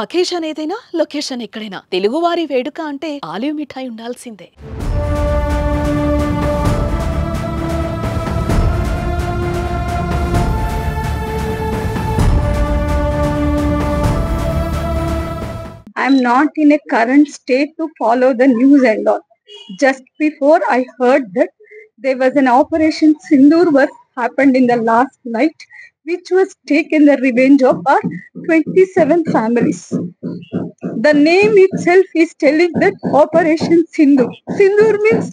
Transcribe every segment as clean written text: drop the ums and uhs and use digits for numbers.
Occasion ఏదైనా location ఎక్కడైనా తెలుగువారి వేడుక అంటే ఆలివ్ మిఠాయి ఉండాల్సిందే. I'm not in a current state to follow the news and all. Just before I heard that there was an Operation Sindoor was happened in the last night, which was taken the revenge of our 27 families. The name itself is telling that Operation Sindoor. Sindoor means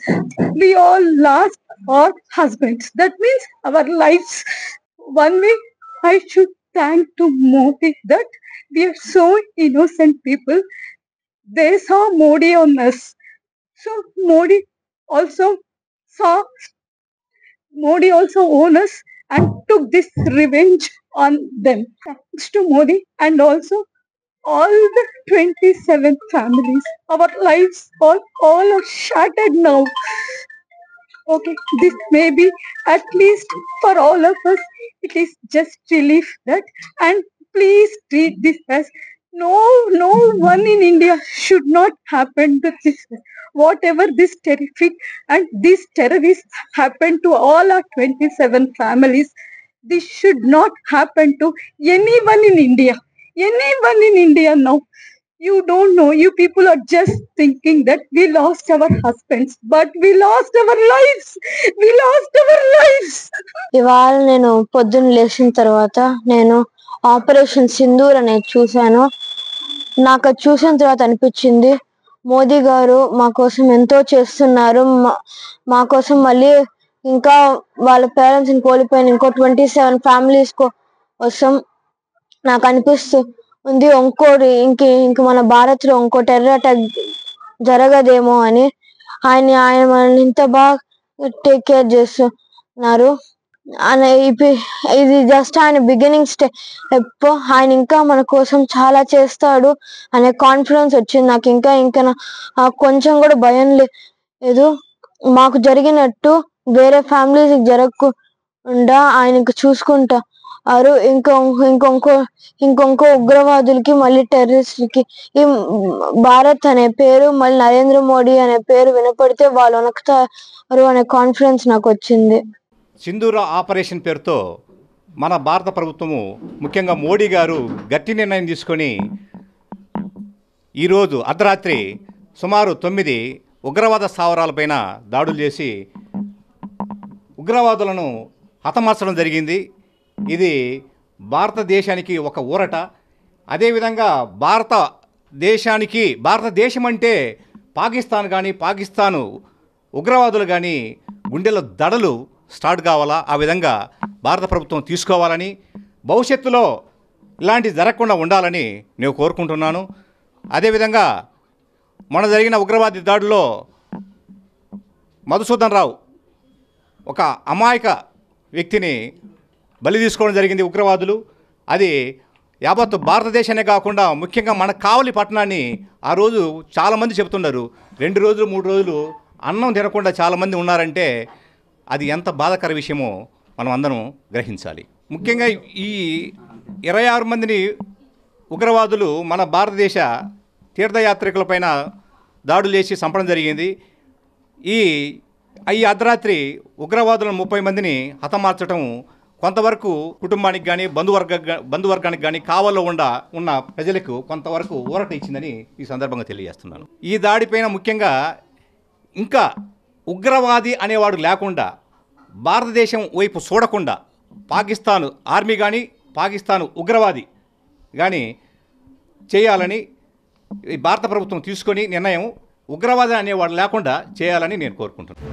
we all lost our husbands. That means our lives. One way I should thank to Modi that we are so innocent people. They saw Modi on us. So Modi also saw Modi also owned us and took this revenge on them. Thanks to Modi and also all the 27 families. Our lives all are shattered now. Okay, this may be at least for all of us. It is just relief that, and please treat this as no one in India should not happen to this. Whatever this terrific and these terrorists happened to all our 27 families, this should not happen to anyone in India. Anyone in India now. You don't know, you people are just thinking that we lost our husbands, but we lost our lives. We lost our lives. ఇవాళ నేను పొద్దున్న లేచిన తర్వాత నేను operation Sindoor అనేది చూశాను. నాకు అది చూసిన తర్వాత అనిపించింది మోదీ గారు మా కోసం ఎంతో చేస్తున్నారు. మా కోసం మళ్ళీ ఇంకా వాళ్ళ పేరెంట్స్ ని కోల్పోయిన ఇంకో 27 ఫ్యామిలీస్ కోసం నాకు అనిపిస్తూ ఉంది ఇంక మన భారత్ లో ఇంకో టెర్రర్ అటాక్ జరగదేమో అని. ఆయన మనల్ని ఇంత బాగా టేక్ కేర్ చేస్తున్నారు. ఇది జస్ట్ ఆయన బిగినింగ్ స్టెప్. ఆయన ఇంకా మన కోసం చాలా చేస్తాడు అనే కాన్ఫిడెన్స్ వచ్చింది నాకు. ఇంకా కొంచెం కూడా భయం లేదు. మాకు జరిగినట్టు వేరే ఫ్యామిలీస్ జరగకుండా ఆయన చూసుకుంటారు. ఇంకొంకో ఉగ్రవాదులకి మళ్ళీ టెర్రరిస్టులకి ఈ భారత్ అనే పేరు మళ్ళీ నరేంద్ర మోడీ అనే పేరు వినపడితే వాళ్ళు వణుకుతారు అనే కాన్ఫిడెన్స్ నాకు వచ్చింది. సింధూర ఆపరేషన్ పేరుతో మన భారత ప్రభుత్వము ముఖ్యంగా మోడీ గారు గట్టి నిర్ణయం తీసుకొని ఈరోజు అర్ధరాత్రి సుమారు 9 ఉగ్రవాద స్థావరాలపైన దాడులు చేసి ఉగ్రవాదులను హతమార్చడం జరిగింది. ఇది భారతదేశానికి ఒక ఊరట. అదేవిధంగా భారతదేశం అంటే పాకిస్తాన్ కానీ పాకిస్తాను ఉగ్రవాదులు కానీ గుండెల దడలు స్టార్ట్ కావాలా, ఆ విధంగా భారత ప్రభుత్వం తీసుకోవాలని, భవిష్యత్తులో ఇలాంటివి జరగకుండా ఉండాలని నేను కోరుకుంటున్నాను. అదేవిధంగా మొన్న జరిగిన ఉగ్రవాది దాడిలో మధుసూదన్ రావు ఒక అమాయక వ్యక్తిని బలి తీసుకోవడం జరిగింది ఉగ్రవాదులు. అది యావత్ భారతదేశానే కాకుండా ముఖ్యంగా మన కావలి పట్టణాన్ని ఆ రోజు చాలామంది చెబుతున్నారు 2 రోజులు 3 రోజులు అన్నం తినకుండా చాలామంది ఉన్నారంటే అది ఎంత బాధాకర విషయమో మనం అందరం గ్రహించాలి. ముఖ్యంగా ఈ 26 మందిని ఉగ్రవాదులు మన భారతదేశ తీర్థయాత్రికులపైన దాడులు చేసి చంపడం జరిగింది. ఈ అర్ధరాత్రి ఉగ్రవాదులను 30 మందిని హతమార్చడం కొంతవరకు కుటుంబానికి కానీ బంధువర్గానికి కానీ కావల్లో ఉన్న ప్రజలకు కొంతవరకు ఊరట ఇచ్చిందని ఈ సందర్భంగా తెలియజేస్తున్నాను. ఈ దాడిపైన ముఖ్యంగా ఇంకా ఉగ్రవాది అనేవాడు లేకుండా భారతదేశం వైపు చూడకుండా పాకిస్తాన్ ఆర్మీ కానీ పాకిస్తాన్ ఉగ్రవాది కానీ చేయాలని భారత ప్రభుత్వం తీసుకొని నిర్ణయం ఉగ్రవాది అనేవాడు లేకుండా చేయాలని నేను కోరుకుంటున్నాను.